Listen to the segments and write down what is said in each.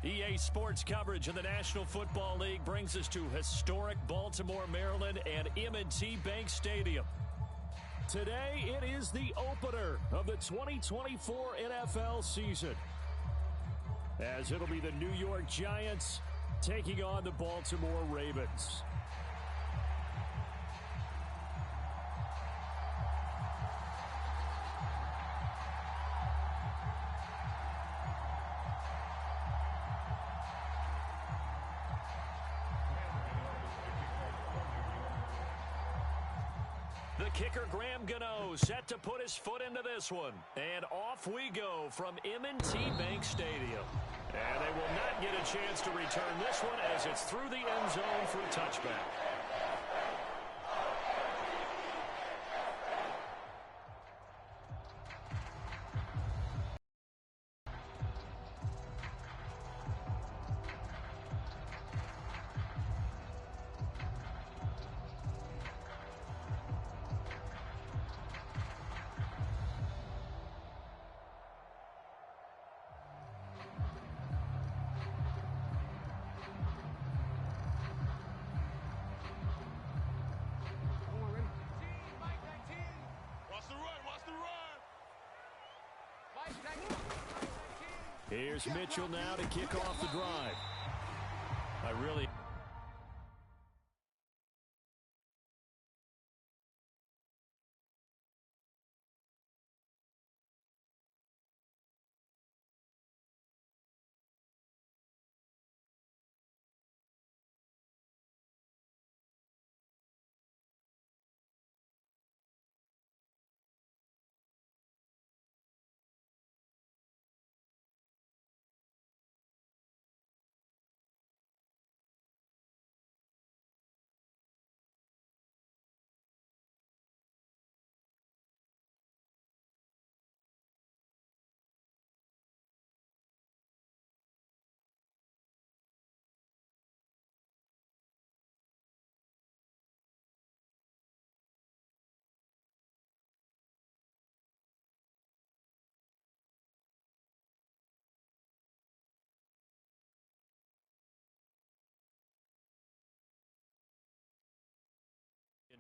EA Sports coverage of the National Football League brings us to historic Baltimore, Maryland and M&T Bank Stadium. Today, it is the opener of the 2024 NFL season, as it'll be the New York Giants taking on the Baltimore Ravens. The kicker, Graham Gano, set to put his foot into this one. And off we go from M&T Bank Stadium. And they will not get a chance to return this one as it's through the end zone for a touchback. Here's Mitchell now to kick off the drive.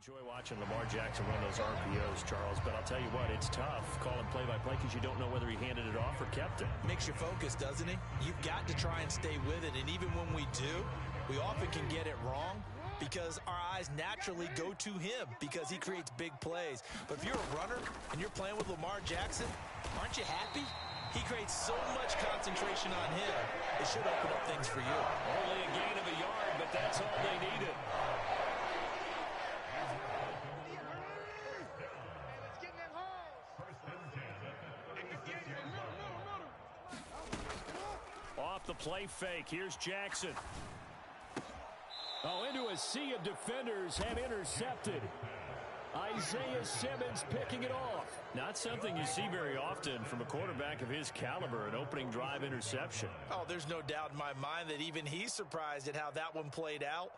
Enjoy watching Lamar Jackson run those RPOs, Charles, but I'll tell you what, it's tough calling play-by-play because you don't know whether he handed it off or kept it. Makes you focus, doesn't he? You've got to try and stay with it, and even when we do, we often can get it wrong because our eyes naturally go to him because he creates big plays. But if you're a runner and you're playing with Lamar Jackson, aren't you happy? He creates so much concentration on him, it should open up things for you. Only a gain of a yard, but that's all they needed. Off the play fake, here's Jackson. Oh, into a sea of defenders and intercepted. Isaiah Simmons picking it off. Not something you see very often from a quarterback of his caliber, an opening drive interception. Oh, there's no doubt in my mind that even he's surprised at how that one played out.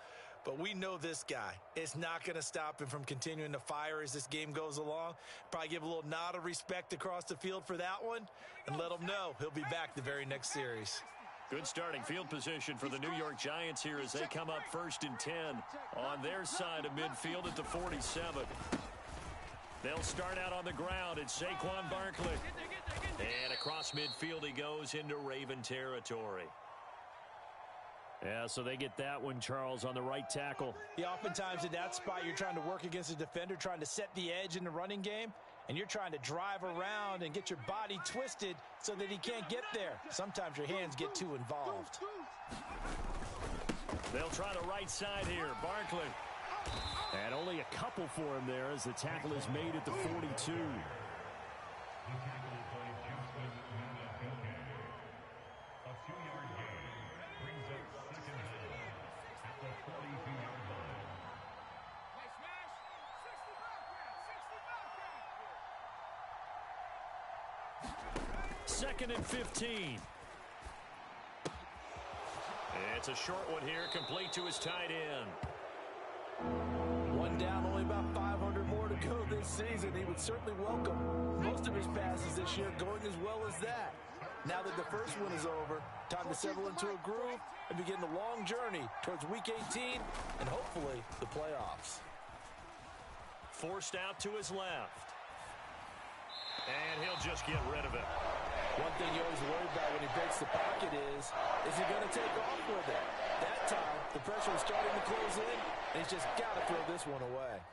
But we know this guy. It's not going to stop him from continuing to fire as this game goes along. Probably give a little nod of respect across the field for that one and let him know he'll be back the very next series. Good starting field position for the New York Giants here as they come up 1st and 10 on their side of midfield at the 47. They'll start out on the ground. It's Saquon Barkley. And across midfield he goes into Raven territory. Yeah, so they get that one, Charles, on the right tackle. Yeah, oftentimes in that spot you're trying to work against a defender, trying to set the edge in the running game, and you're trying to drive around and get your body twisted so that he can't get there. Sometimes your hands get too involved. They'll try the right side here. Barkley. And only a couple for him there as the tackle is made at the 42. Second and 15. It's a short one here, complete to his tight end. One down, only about 500 more to go this season. He would certainly welcome most of his passes this year going as well as that. Now that the first one is over, time to settle into a groove and begin the long journey towards Week 18 and hopefully the playoffs. Forced out to his left. And he'll just get rid of it. One thing you always worry about when he breaks the pocket is he going to take off with it? That time, the pressure is starting to close in, and he's just got to throw this one away.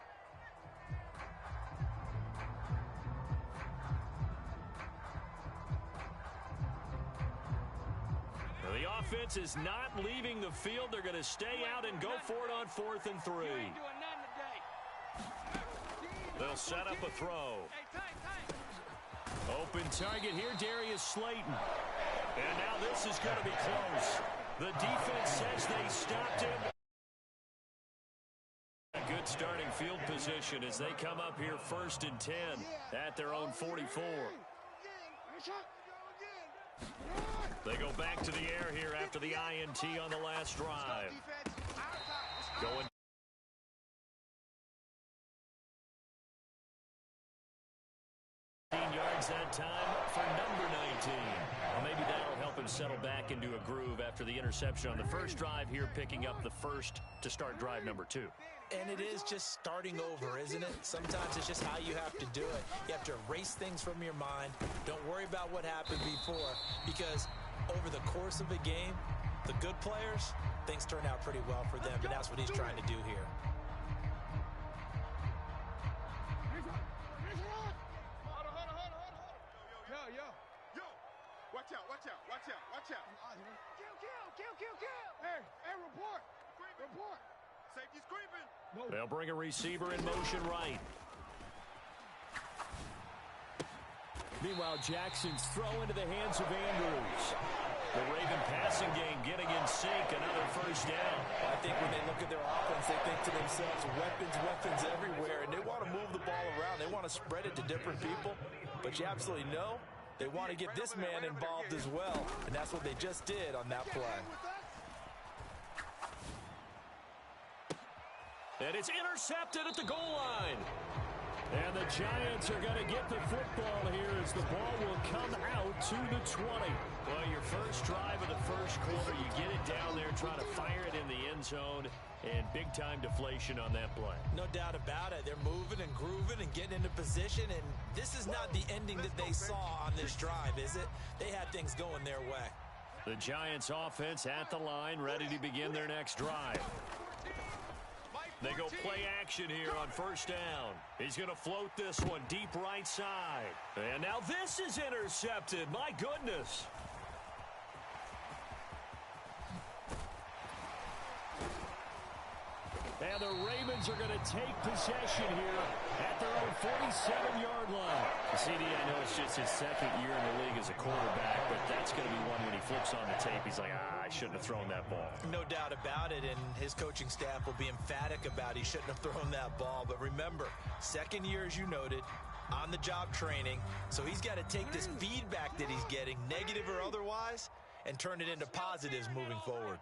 The offense is not leaving the field. They're going to stay out and go for it on 4th and 3. They'll set up a throw. Open target here, Darius Slayton. And now this is going to be close. The defense says they stopped him. A good starting field position as they come up here 1st and 10 at their own 44. They go back to the air here after the INT on the last drive. Going yards that time for number 19. Well, maybe that'll help him settle back into a groove after the interception on the first drive here, picking up the first to start drive number 2. And it is just starting over, isn't it? Sometimes it's just how you have to do it. You have to erase things from your mind. Don't worry about what happened before, because over the course of a game, the good players, things turn out pretty well for them, and that's what he's trying to do here. Watch out. Kill. Hey, report. Safety's creeping. They'll bring a receiver in motion right. Meanwhile, Jackson's throw into the hands of Andrews. The Raven passing game getting in sync, another first down. I think when they look at their offense, they think to themselves, weapons everywhere, and they want to move the ball around. They want to spread it to different people, but you absolutely know they want to get this man involved as well, and that's what they just did on that play. And it's intercepted at the goal line. And the Giants are going to get the football here as the ball will come out to the 20. Well, your first drive of the first quarter, you get it down there, trying to fire it in the end zone, and big-time deflation on that play. No doubt about it. They're moving and grooving and getting into position, and this is not the ending that they saw on this drive, is it? They had things going their way. The Giants offense at the line, ready to begin their next drive. They go play action here on first down. He's going to float this one deep right side. And now this is intercepted. My goodness. And the Ravens are going to take possession here at their own 47-yard line. CD, I know it's just his second year in the league as a quarterback, but that's going to be one when he flips on the tape. He's like, I shouldn't have thrown that ball. No doubt about it, and his coaching staff will be emphatic about he shouldn't have thrown that ball. But remember, second year, as you noted, on-the-job training. So he's got to take this feedback that he's getting, negative or otherwise, and turn it into positives moving forward.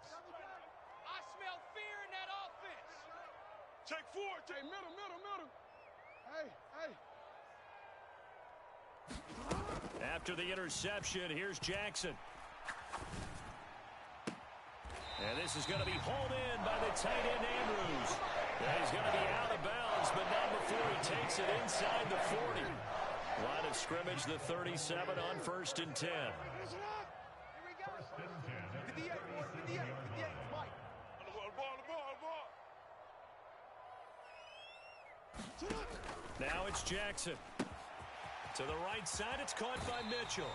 Check forward. Hey, middle. Hey. After the interception, here's Jackson. And this is going to be hauled in by the tight end, Andrews. And he's going to be out of bounds, but not before he takes it inside the 40. Line of scrimmage, the 37 on 1st and 10. Now it's Jackson. To the right side, it's caught by Mitchell.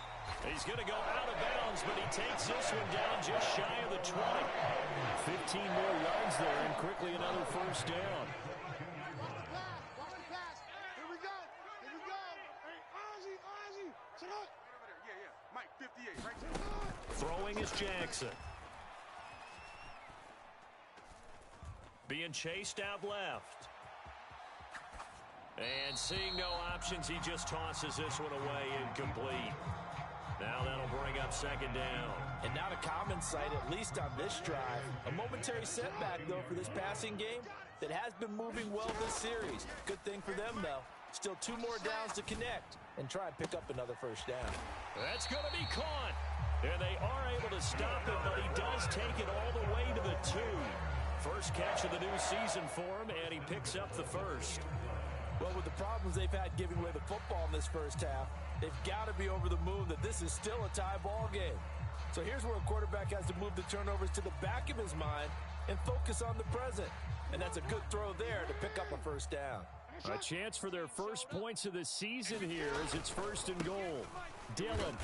He's going to go out of bounds, but he takes this one down just shy of the 20. 15 more yards there, and quickly another first down. Watch the pass. Here we go. Hey, Ozzy. Sit up. Yeah. Mike, 58, right there. Throwing is Jackson. Being chased out left. And seeing no options, he just tosses this one away incomplete. Now that'll bring up second down. And not a common sight, at least on this drive. A momentary setback, though, for this passing game that has been moving well this series. Good thing for them, though. Still 2 more downs to connect and try and pick up another first down. That's going to be caught. And they are able to stop him, but he does take it all the way to the 2. First catch of the new season for him, and he picks up the first. Well, with the problems they've had giving away the football in this first half, they've got to be over the moon that this is still a tie ball game. So here's where a quarterback has to move the turnovers to the back of his mind and focus on the present. And that's a good throw there to pick up a first down. A chance for their first points of the season here as it's 1st and goal. Dillon.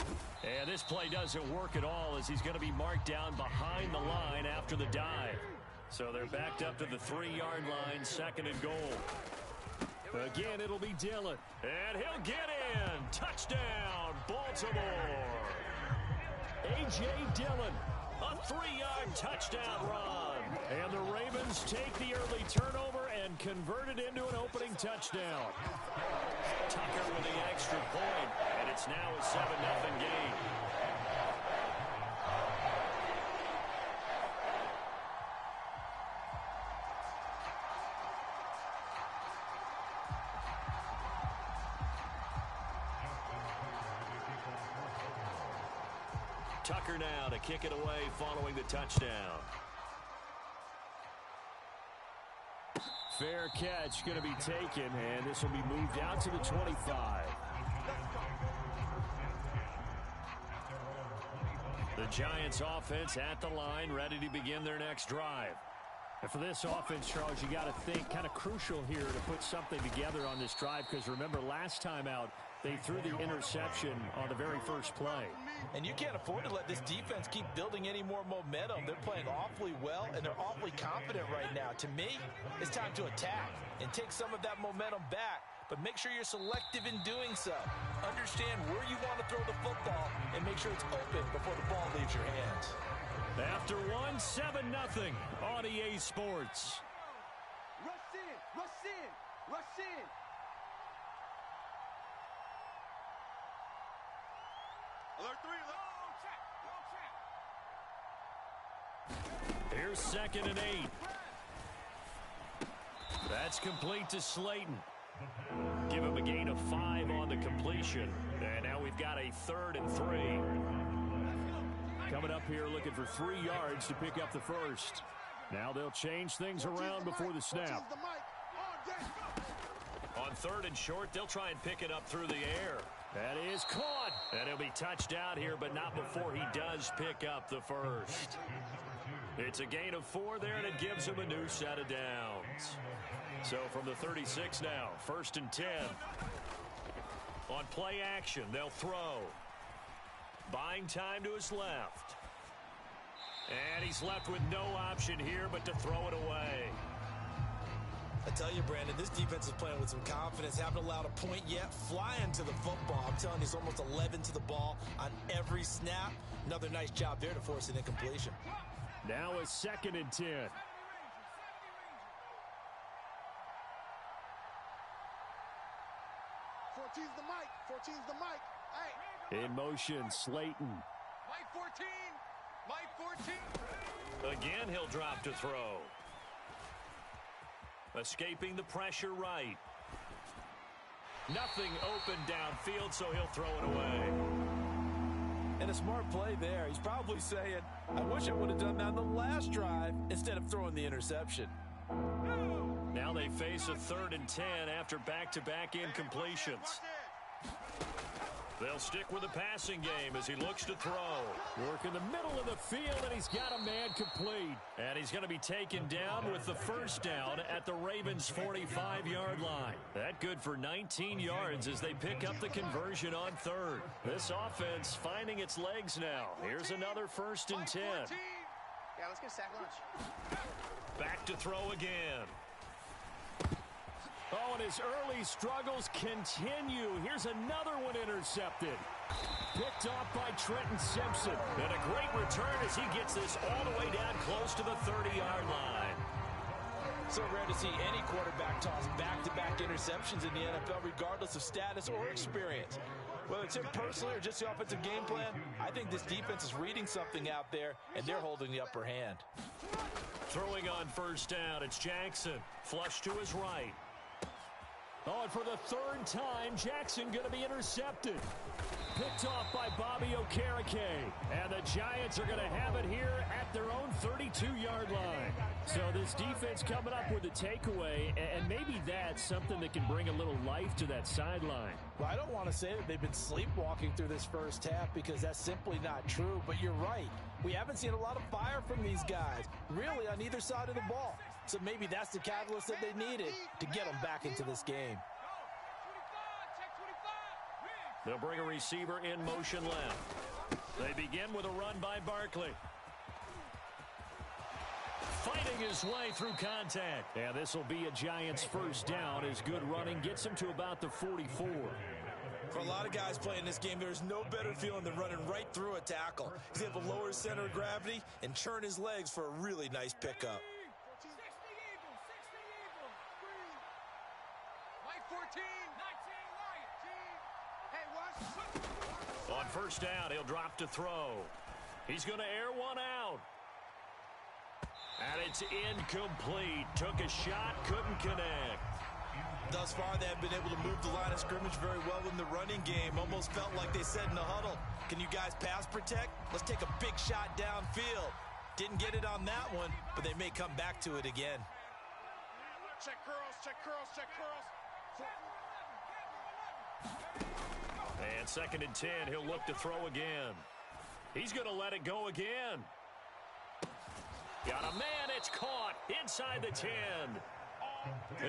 And this play doesn't work at all as he's going to be marked down behind the line after the dive. So they're backed up to the 3-yard line, 2nd and goal. Again, it'll be Dillon. And he'll get in. Touchdown, Baltimore. A.J. Dillon. A 3-yard touchdown run. And the Ravens take the early turnover and convert it into an opening touchdown. Tucker with the extra point, and it's now a 7-0 game. Tucker now to kick it away following the touchdown. Fair catch going to be taken, and this will be moved out to the 25. The Giants offense at the line, ready to begin their next drive. And for this offense, Charles, you got to think kind of crucial here to put something together on this drive, because remember last time out, they threw the interception on the very first play. And you can't afford to let this defense keep building any more momentum. They're playing awfully well, and they're awfully confident right now. To me, it's time to attack and take some of that momentum back, but make sure you're selective in doing so. Understand where you want to throw the football and make sure it's open before the ball leaves your hands. After 7-0 on EA Sports. Rush in, rush in, rush in. Alert 3, low check. Here's 2nd and 8. That's complete to Slayton. Give him a gain of 5 on the completion. And now we've got a 3rd and 3. Coming up here looking for 3 yards to pick up the first. Now they'll change things around before the snap. On 3rd and short, they'll try and pick it up through the air. That is caught. And he'll be touched out here, but not before he does pick up the first. It's a gain of 4 there, and it gives him a new set of downs. So from the 36 now, 1st and 10. On play action, they'll throw. Buying time to his left. And he's left with no option here but to throw it away. I tell you, Brandon, this defense is playing with some confidence. Haven't allowed a point yet. Flying to the football. I'm telling you, it's almost 11 to the ball on every snap. Another nice job there to force an incompletion. Now a 2nd and 10. 14's the mic. 14's the mic. Hey. In motion, Slayton. Mike 14. Mike 14. Again, he'll drop to throw. Escaping the pressure right. Nothing open downfield, so he'll throw it away. And a smart play there. He's probably saying, I wish I would have done that on the last drive instead of throwing the interception. Now they face a 3rd and 10 after back-to-back incompletions. They'll stick with the passing game as he looks to throw. Work in the middle of the field, and he's got a man complete. And he's going to be taken down with the first down at the Ravens' 45-yard line. That good for 19 yards as they pick up the conversion on 3rd. This offense finding its legs now. Here's another 1st and 10. Yeah, let's get a sack lunch. Back to throw again. Oh, and his early struggles continue. Here's another one intercepted. Picked off by Trenton Simpson. And a great return as he gets this all the way down close to the 30-yard line. So rare to see any quarterback toss back-to-back interceptions in the NFL, regardless of status or experience. Whether it's him personally or just the offensive game plan, I think this defense is reading something out there, and they're holding the upper hand. Throwing on 1st down, it's Jackson. Flush to his right. Oh, and for the third time, Jackson going to be intercepted. Picked off by Bobby Okereke. And the Giants are going to have it here at their own 32-yard line. So this defense coming up with a takeaway, and maybe that's something that can bring a little life to that sideline. Well, I don't want to say that they've been sleepwalking through this first half because that's simply not true, but you're right. We haven't seen a lot of fire from these guys, really on either side of the ball. So maybe that's the catalyst that they needed to get them back into this game. They'll bring a receiver in motion left. They begin with a run by Barkley. Fighting his way through contact. And this will be a Giants first down as good running gets him to about the 44. For a lot of guys playing this game, there's no better feeling than running right through a tackle. He's able to lower his center of gravity and churn his legs for a really nice pickup. 60 Eagles. White 14. 19 White. Hey, watch. On first down, he'll drop to throw. He's going to air one out. And it's incomplete. Took a shot, couldn't connect. Thus far, they have been able to move the line of scrimmage very well in the running game. Almost felt like they said in the huddle, can you guys pass protect? Let's take a big shot downfield. Didn't get it on that one, but they may come back to it again. Check curls, check curls, check curls. And 2nd and 10, he'll look to throw again. He's going to let it go again. Got a man, it's caught inside the 10.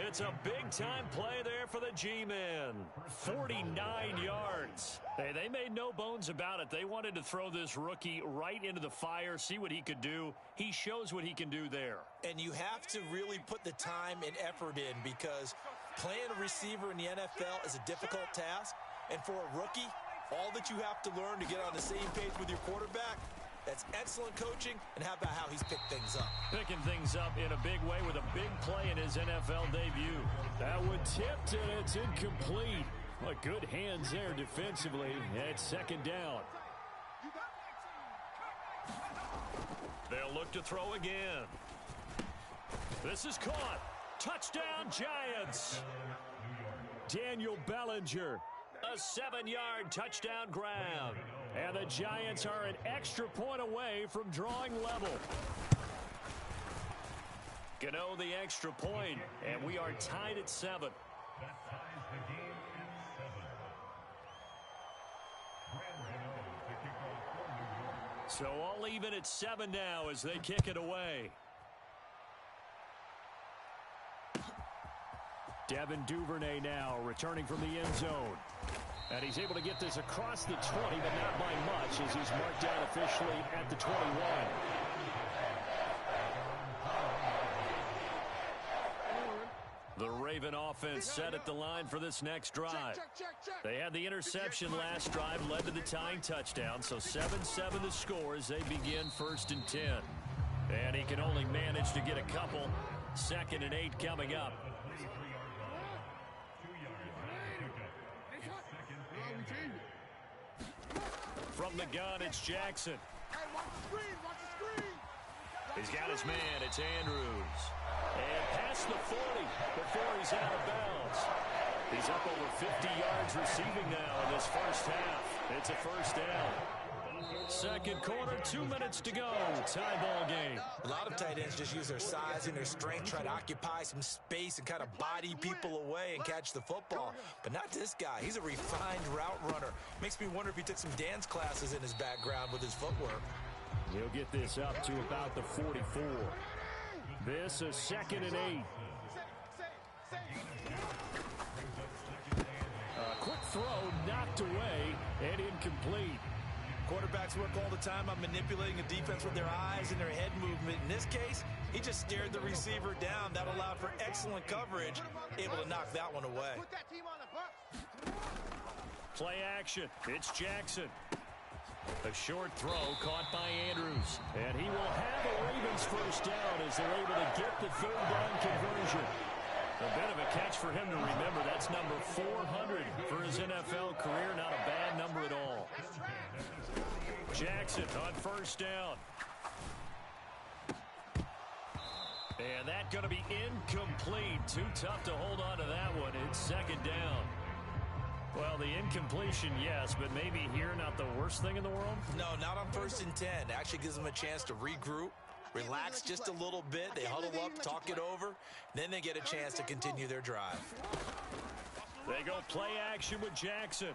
It's a big-time play there for the G-men. 49 yards. Hey, they made no bones about it. They wanted to throw this rookie right into the fire, see what he could do. He shows what he can do there. And you have to really put the time and effort in because playing a receiver in the NFL is a difficult task. And for a rookie, all that you have to learn to get on the same page with your quarterback, that's excellent coaching, and how about how he's picked things up? Picking things up in a big way with a big play in his NFL debut. That one tipped, and it's incomplete. Well, good hands there defensively. It's 2nd down. They'll look to throw again. This is caught. Touchdown, Giants. Daniel Bellinger. A 7-yard touchdown grab. And the Giants are an extra point away from drawing level. Gano the extra point, and we are tied at 7. So all even at 7 now as they kick it away. Devin Duvernay now returning from the end zone. And he's able to get this across the 20, but not by much as he's marked down officially at the 21. The Raven offense set at the line for this next drive. They had the interception last drive, led to the tying touchdown, so 7-7 the score as they begin 1st and 10. And he can only manage to get a couple. 2nd and 8 coming up. From the gun, it's Jackson. Hey, watch the screen, watch the screen. He's got his man, it's Andrews. And past the 40 before he's out of bounds. He's up over 50 yards receiving now in this first half. It's a first down. 2nd quarter, 2 minutes to go. Tie ball game. A lot of tight ends just use their size and their strength, try to occupy some space and kind of body people away and catch the football. But not this guy. He's a refined route runner. Makes me wonder if he took some dance classes in his background with his footwork. He'll get this up to about the 44. This is 2nd and 8. A quick throw knocked away and incomplete. Quarterbacks work all the time on manipulating a defense with their eyes and their head movement. In this case, he just stared the receiver down. That allowed for excellent coverage, able to knock that one away. Put that team on the bus. Play action. It's Jackson. A short throw caught by Andrews. And he will have a Ravens first down as they're able to get the 3rd down conversion. A bit of a catch for him to remember. That's number 400 for his NFL career. Not a bad number at all. Jackson on first down. And that's going to be incomplete. incomplete. Too tough to hold on to that one. It's second down. Well, the incompletion, yes, but maybe here not the worst thing in the world? No, not on 1st and 10. Actually gives them a chance to regroup, relax just a little bit. They huddle up, talk it over, then they get a chance to continue their drive. They go play action with Jackson.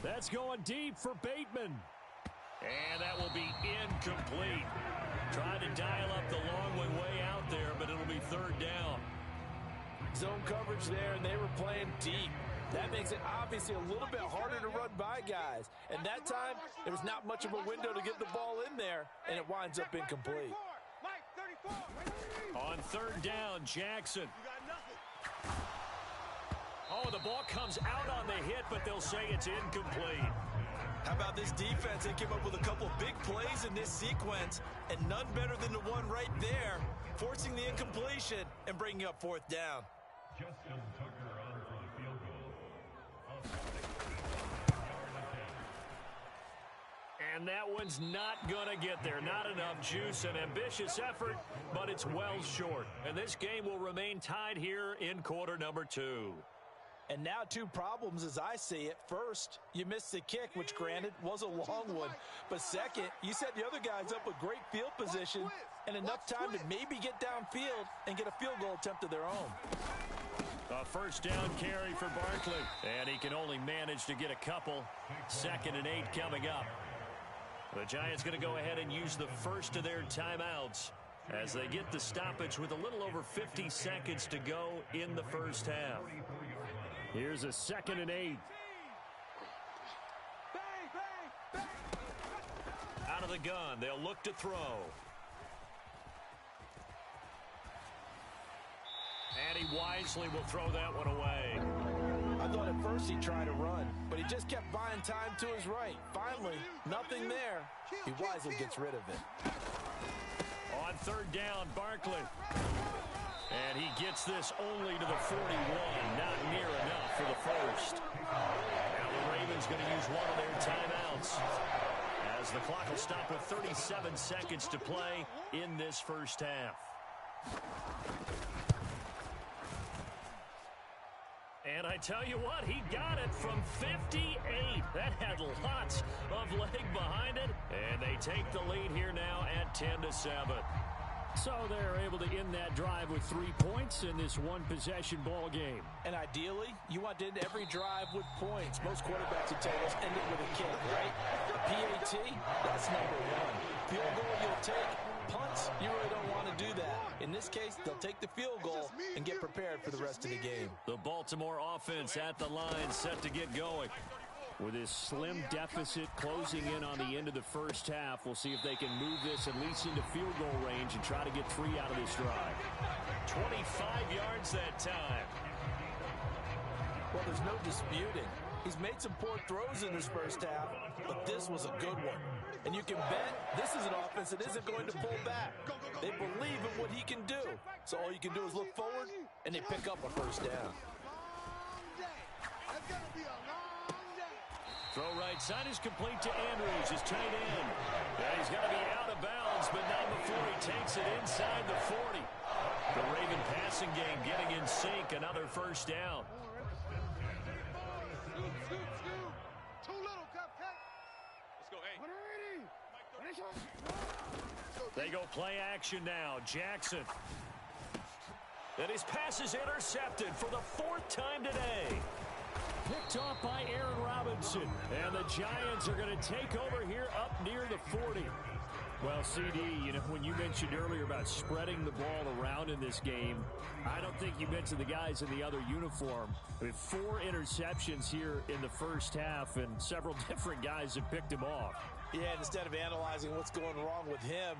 That's going deep for Bateman. And that will be incomplete. Trying to dial up the long one way out there, but it'll be third down. Zone coverage there, and they were playing deep. That makes it obviously a little bit harder to run by guys. And that time, there was not much of a window to get the ball in there, and it winds up incomplete. On third down, Jackson. Oh, the ball comes out on the hit, but they'll say it's incomplete. How about this defense? They came up with a couple of big plays in this sequence, and none better than the one right there, forcing the incompletion and bringing up fourth down. Justin Tucker on for the field goal. And that one's not going to get there. Not enough juice. An ambitious effort, but it's well short. And this game will remain tied here in quarter number 2. And now 2 problems as I see it. First, you missed the kick, which granted was a long one. But second, you set the other guys up with great field position and enough time to maybe get downfield and get a field goal attempt of their own. A first down carry for Barkley. And he can only manage to get a couple. 2nd and 8 coming up. The Giants going to go ahead and use the first of their timeouts as they get the stoppage with a little over 50 seconds to go in the first half. Here's a 2nd and 8. Out of the gun, they'll look to throw. And he wisely will throw that one away. I thought at first he'd try to run, but he just kept buying time to his right. Finally, nothing there. He wisely gets rid of it. On third down, Barkley. And he gets this only to the 41. Not near enough for the first. Now the Ravens going to use one of their timeouts as the clock will stop with 37 seconds to play in this first half. And I tell you what, he got it from 58. That had lots of leg behind it. And they take the lead here now at 10-7. So they're able to end that drive with 3 points in this one-possession ball game. And ideally, you want to end every drive with points. Most quarterbacks would tell us end it with a kick, right? A PAT, that's number 1. Field goal you'll take. Punts, you really don't want to do that. In this case, they'll take the field goal and get prepared for the rest of the game. The Baltimore offense at the line set to get going. With this slim deficit closing in on the end of the first half, we'll see if they can move this at least into field goal range and try to get 3 out of this drive. 25 yards that time. Well, there's no disputing. He's made some poor throws in this first half, but this was a good one. And you can bet this is an offense that isn't going to pull back. They believe in what he can do. So all you can do is look forward, and they pick up a first down. Throw right side is complete to Andrews, his tight end. Yeah, he's going to be out of bounds, but not before he takes it inside the 40. The Raven passing game getting in sync, another first down. Too little, cupcake. Let's go, hey. They go play action now. Jackson. And his pass is intercepted for the 4th time today. Picked off by Aaron Robinson. And the Giants are going to take over here up near the 40. Well, CD, you know, when you mentioned earlier about spreading the ball around in this game, I don't think you mentioned the guys in the other uniform. I mean, 4 interceptions here in the first half, and several different guys have picked him off. Yeah, instead of analyzing what's going wrong with him,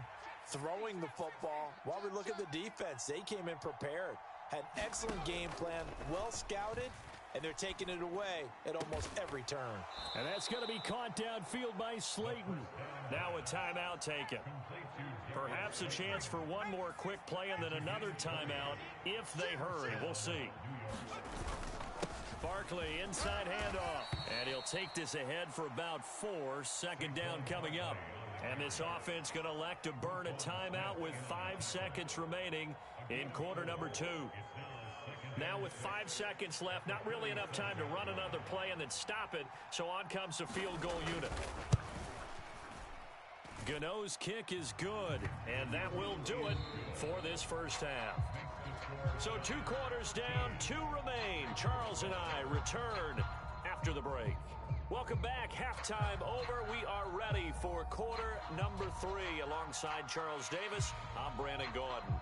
throwing the football, while we look at the defense, they came in prepared, had an excellent game plan, well scouted, and they're taking it away at almost every turn. And that's going to be caught downfield by Slayton. Now a timeout taken. Perhaps a chance for one more quick play and then another timeout if they hurry. We'll see. Barkley, inside handoff. And he'll take this ahead for about 4. 2nd down coming up. And this offense going to elect to burn a timeout with 5 seconds remaining in quarter number 2. Now with 5 seconds left, not really enough time to run another play and then stop it, so on comes the field goal unit. Gano's kick is good, and that will do it for this first half. So 2 quarters down, 2 remain. Charles and I return after the break. Welcome back. Halftime over. We are ready for quarter number 3. Alongside Charles Davis, I'm Brandon Gaudin.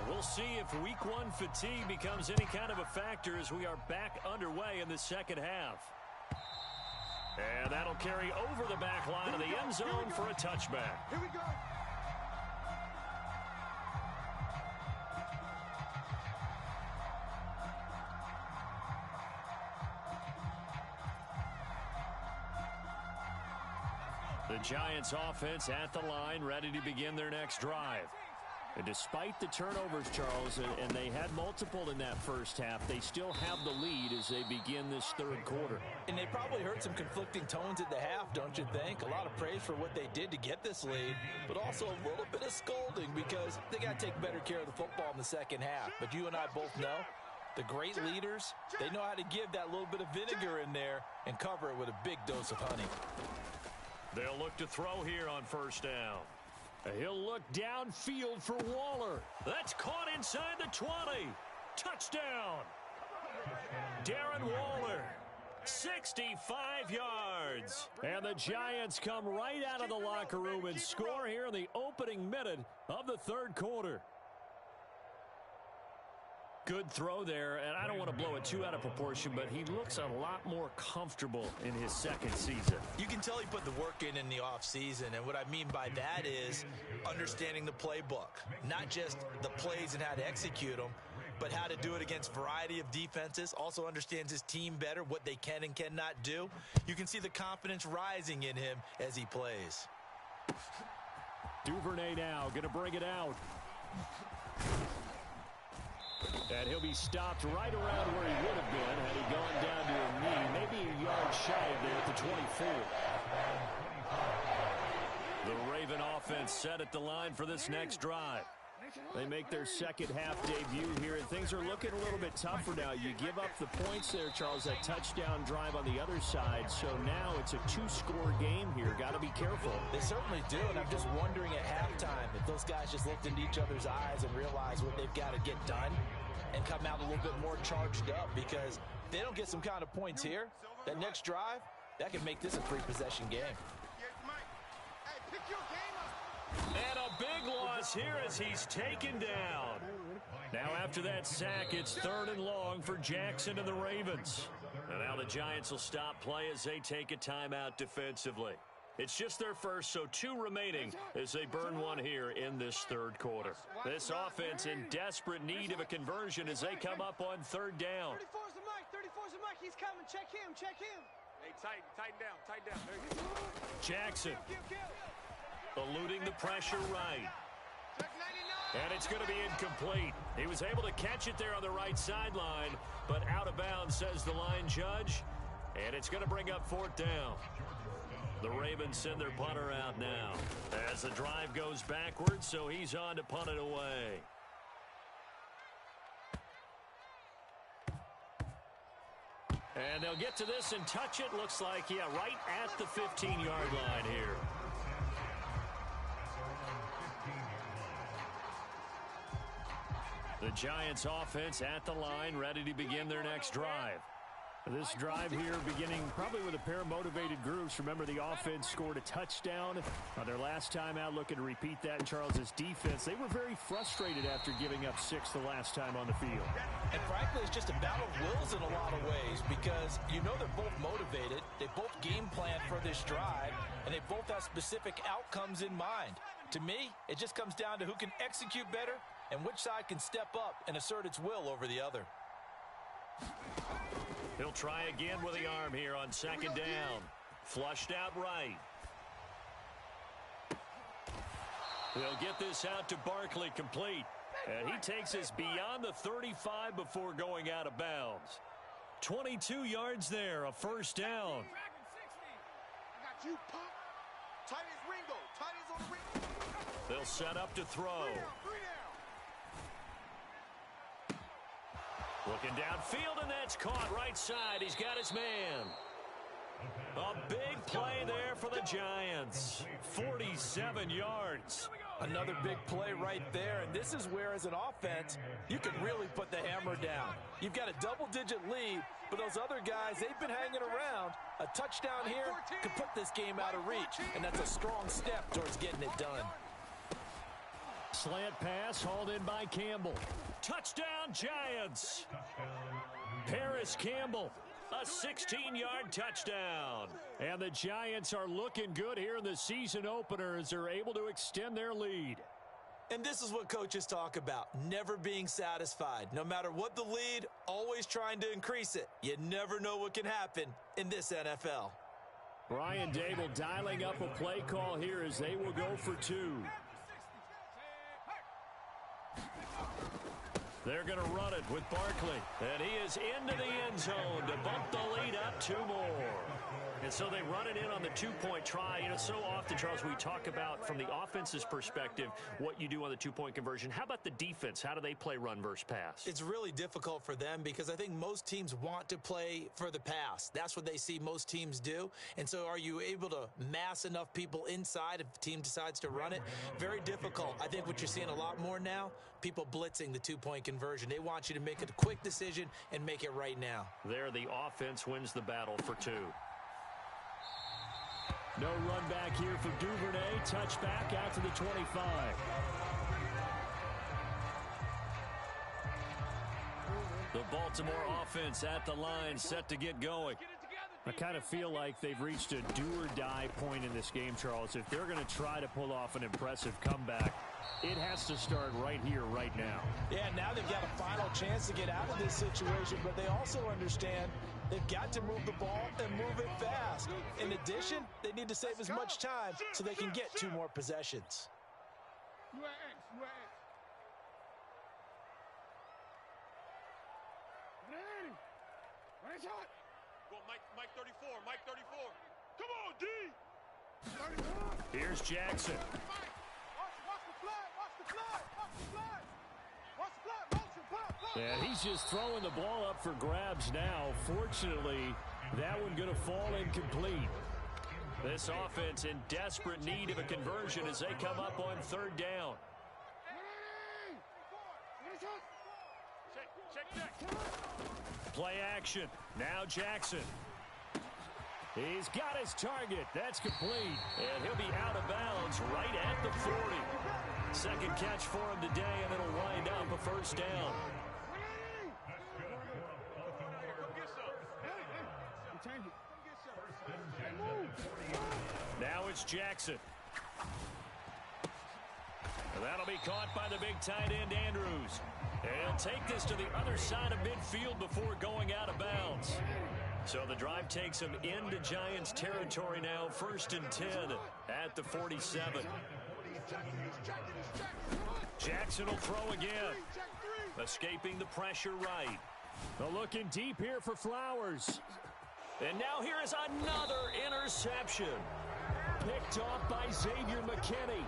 We'll see if week 1 fatigue becomes any kind of a factor as we are back underway in the second half. And that'll carry over the back line of the end zone for a touchback. Here we go. The Giants offense at the line, ready to begin their next drive. And despite the turnovers, Charles, and they had multiple in that first half, they still have the lead as they begin this third quarter. And they probably heard some conflicting tones at the half, don't you think? A lot of praise for what they did to get this lead, but also a little bit of scolding because they got to take better care of the football in the second half. But you and I both know the great leaders, they know how to give that little bit of vinegar in there and cover it with a big dose of honey. They'll look to throw here on first down. He'll look downfield for Waller. That's caught inside the 20. Touchdown. Darren Waller, 65 yards. And the Giants come right out of the locker room and score here in the opening minute of the third quarter. Good throw there, and I don't want to blow it too out of proportion, but he looks a lot more comfortable in his second season. You can tell he put the work in the offseason, and what I mean by that is understanding the playbook. Not just the plays and how to execute them, but how to do it against a variety of defenses. Also understands his team better, what they can and cannot do. You can see the confidence rising in him as he plays. Duvernay now going to bring it out. And he'll be stopped right around where he would have been had he gone down to a knee, maybe a yard shy of there at the 24. The Raven offense set at the line for this next drive. They make their second half debut here, and things are looking a little bit tougher now. You give up the points there, Charles, that touchdown drive on the other side. So now it's a 2-score game here. Got to be careful. They certainly do, and I'm just wondering at halftime if those guys just looked into each other's eyes and realized what they've got to get done and come out a little bit more charged up, because if they don't get some kind of points here, that next drive, that could make this a 3-possession game. Hey, pick your game up. And a big loss here as he's taken down. Now after that sack, it's 3rd and long for Jackson and the Ravens. And now the Giants will stop play as they take a timeout defensively. It's just their first, so 2 remaining as they burn one here in this third quarter. This offense in desperate need of a conversion as they come up on 3rd down. 34's the mic. 34's the mic. He's coming. Check him. Check him. Hey, tighten down. Tighten down. There you go. Jackson eluding the pressure right. And it's going to be incomplete. He was able to catch it there on the right sideline, but out of bounds, says the line judge. And it's going to bring up 4th down. The Ravens send their punter out now as the drive goes backwards, so he's on to punt it away. And they'll get to this and touch it. Looks like, yeah, right at the 15-yard line here. The Giants offense at the line, ready to begin their next drive. This drive here beginning probably with a pair of motivated groups. Remember, the offense scored a touchdown on their last time out, looking to repeat that in Charles's defense. They were very frustrated after giving up 6 the last time on the field. And frankly, it's just a battle of wills in a lot of ways, because you know they're both motivated. They both game plan for this drive, and they both have specific outcomes in mind. To me, it just comes down to who can execute better and which side can step up and assert its will over the other. He'll try again with the arm here on 2nd down. Flushed out right. He'll get this out to Barkley, complete. And he takes us beyond the 35 before going out of bounds. 22 yards there, a first down. I got you, punk. Tight as Ringo. Tight as on the ring. They'll set up to throw. Three down. Looking downfield, and that's caught right side. He's got his man. A big play there for the Giants. 47 yards. Another big play right there, and this is where, as an offense, you can really put the hammer down. You've got a double-digit lead, but those other guys, they've been hanging around. A touchdown here could put this game out of reach, and that's a strong step towards getting it done. Slant pass hauled in by Campbell. Touchdown, Giants. Paris Campbell. A 16-yard touchdown. And the Giants are looking good here in the season opener as they're able to extend their lead. And this is what coaches talk about, never being satisfied. No matter what the lead, always trying to increase it. You never know what can happen in this NFL. Brian Dable dialing up a play call here as they will go for two. They're going to run it with Barkley. And he is into the end zone to bump the lead up two more. And so they run it in on the two-point try. You know, so often, Charles, we talk about from the offense's perspective what you do on the two-point conversion. How about the defense? How do they play run versus pass? It's really difficult for them because I think most teams want to play for the pass. That's what they see most teams do. And so are you able to mass enough people inside if the team decides to run it? Very difficult. I think what you're seeing a lot more now, people blitzing the two-point conversion. They want you to make a quick decision and make it right now. There, the offense wins the battle for two. No run back here for Duvernay. Touchback out to the 25. The Baltimore offense at the line, set to get going. I kind of feel like they've reached a do-or-die point in this game, Charles. If they're going to try to pull off an impressive comeback, it has to start right here, right now. Yeah, now they've got a final chance to get out of this situation, but they also understand they've got to move the ball and move it fast. In addition, they need to save as much time so they can get two more possessions. Go, Mike 34, Mike 34. Come on, D! Here's Jackson. Watch the flag, watch the flag, watch the flag. Watch the flag, motion, flag. And he's just throwing the ball up for grabs now. Fortunately, that one going to fall incomplete. This offense in desperate need of a conversion as they come up on third down. Check. Play action. Now Jackson. He's got his target. That's complete. And he'll be out of bounds right at the 40. Second catch for him today, and it'll wind up a first down. Now it's Jackson. And that'll be caught by the big tight end, Andrews. And he'll take this to the other side of midfield before going out of bounds. So the drive takes him into Giants territory now, 1st and 10 at the 47. Jackson will throw again. Escaping the pressure right. They're looking deep here for Flowers. And now here is another interception. Picked off by Xavier McKinney.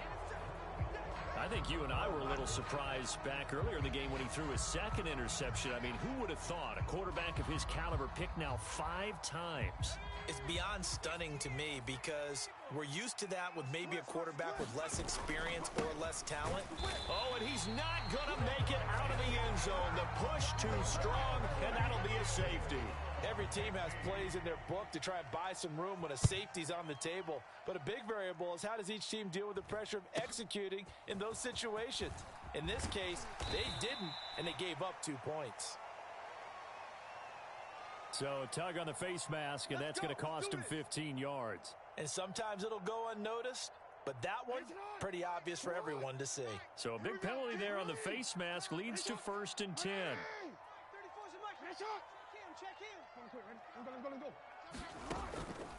I think you and I were a little surprised back earlier in the game when he threw his second interception. I mean, who would have thought a quarterback of his caliber picked now 5 times? It's beyond stunning to me because we're used to that with maybe a quarterback with less experience or less talent. Oh, and he's not going to make it out of the end zone. The push too strong, and that'll be a safety. Every team has plays in their book to try and buy some room when a safety's on the table. But a big variable is how does each team deal with the pressure of executing in those situations. In this case, they didn't, and they gave up 2 points. So a tug on the face mask, and that's going to cost him 15 yards. And sometimes it'll go unnoticed, but that one, pretty obvious for everyone to see. So a big penalty there on the face mask leads to 1st and 10.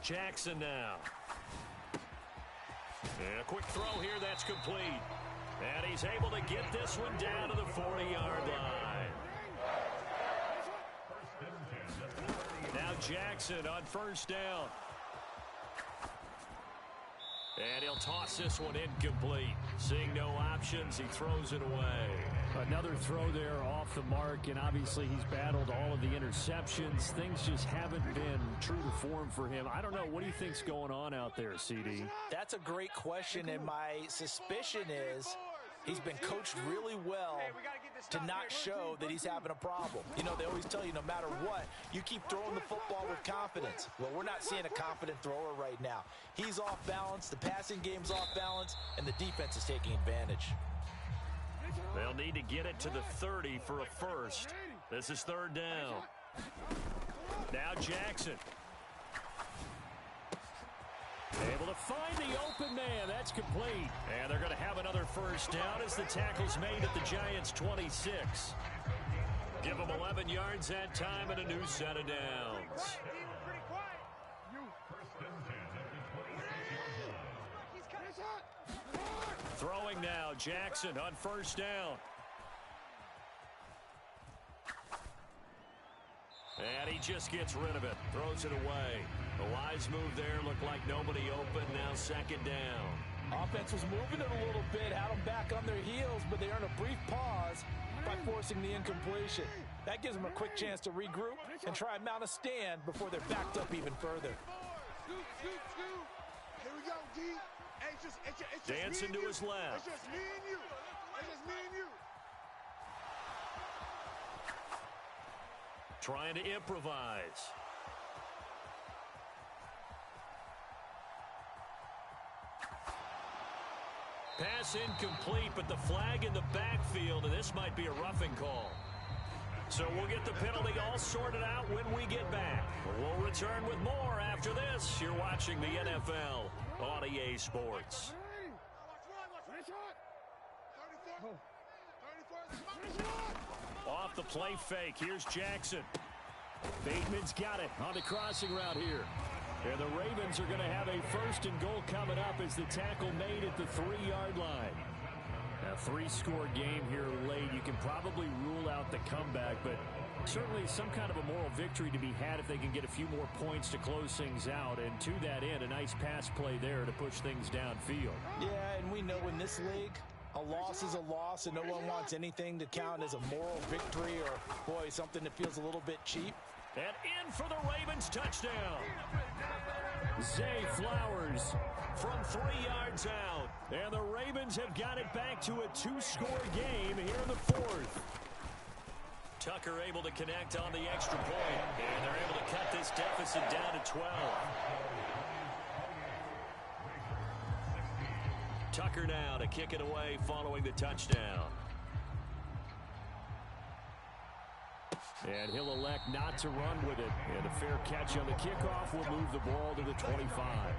Jackson now. And a quick throw here, that's complete. And he's able to get this one down to the 40-yard line. Now Jackson on first down. And he'll toss this one incomplete. Seeing no options, he throws it away. Another throw there off the mark, and obviously he's battled all of the interceptions. Things just haven't been true to form for him. I don't know. What do you think's going on out there, CD? That's a great question, and my suspicion is he's been coached really well to not show that he's having a problem. You know, they always tell you no matter what, you keep throwing the football with confidence. Well, we're not seeing a confident thrower right now. He's off balance, the passing game's off balance, and the defense is taking advantage. They'll need to get it to the 30 for a first. This is third down. Now Jackson. Able to find the open man. That's complete. And they're going to have another first down as the tackle's made at the Giants' 26. Give them 11 yards that time and a new set of downs. Throwing now, Jackson on first down. And he just gets rid of it. Throws it away. The wise move there. Looked like nobody open. Now second down. Offense was moving it a little bit, had them back on their heels, but they earned a brief pause by forcing the incompletion. That gives them a quick chance to regroup and try and mount a stand before they're backed up even further. Here we go, D. Hey, it's just Dancing to his left. It's just me and you. It's just me and you. Trying to improvise. Pass incomplete, but the flag in the backfield, and this might be a roughing call. So we'll get the penalty all sorted out when we get back. We'll return with more after this. You're watching the NFL on EA Sports. Off the play fake. Here's Jackson. Bateman's got it on the crossing route here. And the Ravens are going to have a first and goal coming up as the tackle made at the 3-yard line. A 3-score game here late. You can probably rule out the comeback, but certainly some kind of a moral victory to be had if they can get a few more points to close things out. And to that end, a nice pass play there to push things downfield. Yeah, and we know in this league, a loss is a loss, and no one wants anything to count as a moral victory or, boy, something that feels a little bit cheap. And in for the Ravens touchdown. Zay Flowers from 3 yards out. And the Ravens have got it back to a 2-score game here in the fourth. Tucker able to connect on the extra point. And they're able to cut this deficit down to 12. Tucker now to kick it away following the touchdown. And he'll elect not to run with it. And a fair catch on the kickoff will move the ball to the 25.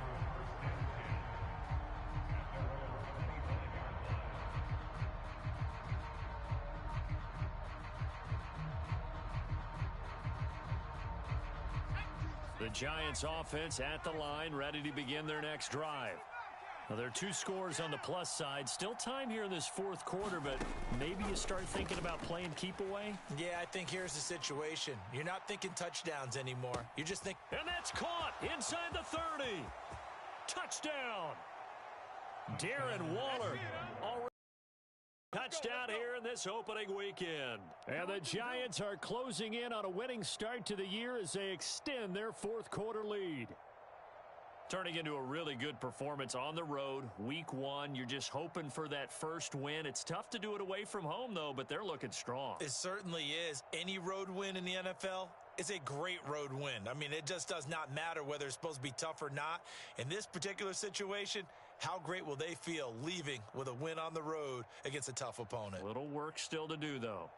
The Giants offense at the line, ready to begin their next drive. Well, there are 2 scores on the plus side. Still time here in this fourth quarter, but maybe you start thinking about playing keep away? Yeah, I think here's the situation. You're not thinking touchdowns anymore. You just think... And that's caught inside the 30. Touchdown. Darren Waller already touchdown here in this opening weekend. And the Giants are closing in on a winning start to the year as they extend their fourth quarter lead. Turning into a really good performance on the road. Week 1, you're just hoping for that first win. It's tough to do it away from home, though, but they're looking strong. It certainly is. Any road win in the NFL is a great road win. I mean, it just does not matter whether it's supposed to be tough or not. In this particular situation, how great will they feel leaving with a win on the road against a tough opponent? Little work still to do, though.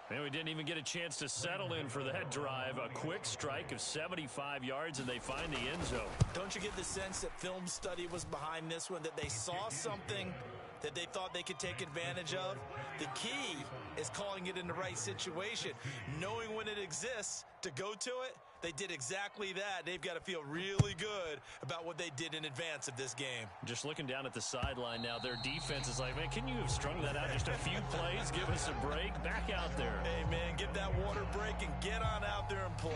And we didn't even get a chance to settle in for that drive. A quick strike of 75 yards, and they find the end zone. Don't you get the sense that film study was behind this one, that they saw something that they thought they could take advantage of. The key is calling it in the right situation, knowing when it exists to go to it. They did exactly that. They've got to feel really good about what they did in advance of this game. Just looking down at the sideline now, their defense is like, man, can you have strung that out just a few plays? Give us a break. Back out there. Hey, man, get that water break and get on out there and play.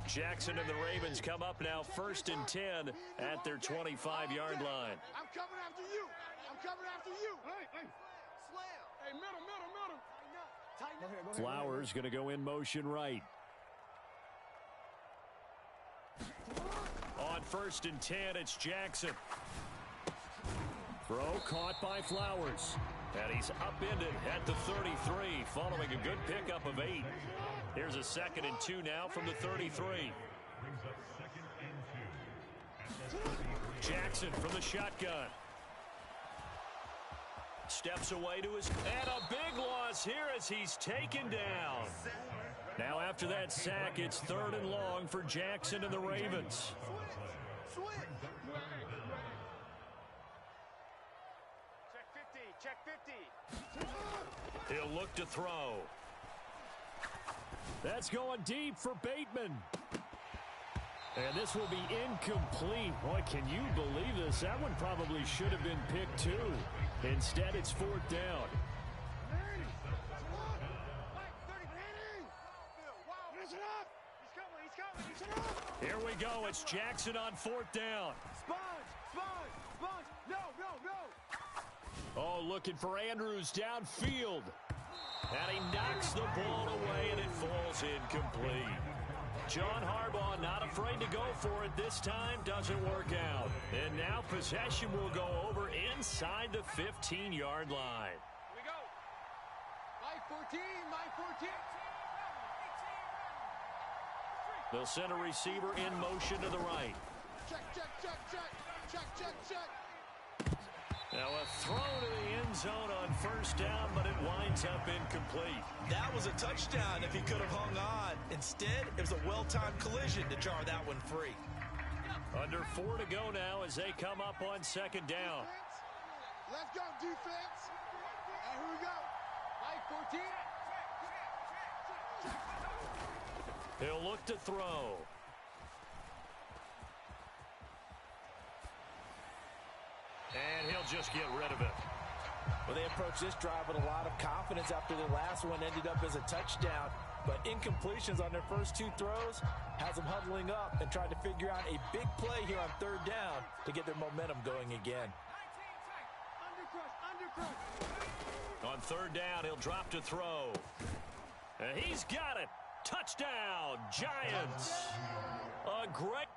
Jackson and the Ravens come up now 1st and 10 at their 25-yard line. I'm coming after you. I'm coming after you. Hey, slam. Hey, middle. Tighten up. Flowers going to go in motion right. On 1st and 10, it's Jackson. Throw caught by Flowers. And he's upended at the 33, following a good pickup of 8. Here's a 2nd and 2 now from the 33. Brings up 2nd and 2. Jackson from the shotgun. Steps away to his... And a big loss here as he's taken down. Now after that sack, it's 3rd and long for Jackson and the Ravens. Check 50. He'll look to throw. That's going deep for Bateman. And this will be incomplete. Boy, can you believe this? That one probably should have been picked too. Instead, it's 4th down. Here we go. It's Jackson on 4th down. Sponge. No. Oh, looking for Andrews downfield. And he knocks the ball away, and it falls incomplete. John Harbaugh not afraid to go for it this time. Doesn't work out. And now possession will go over inside the 15-yard line. Here we go. My 14. They'll send a receiver in motion to the right. Check. Now a throw to the end zone on 1st down, but it winds up incomplete. That was a touchdown if he could have hung on. Instead, it was a well-timed collision to jar that one free. Under 4 to go now as they come up on 2nd down. Let's go, defense. And here we go. My 14. He'll look to throw. And he'll just get rid of it. Well, they approached this drive with a lot of confidence after the last one ended up as a touchdown. But incompletions on their first 2 throws has them huddling up and trying to figure out a big play here on 3rd down to get their momentum going again. On 3rd down, he'll drop to throw. And he's got it. Touchdown, Giants. A great...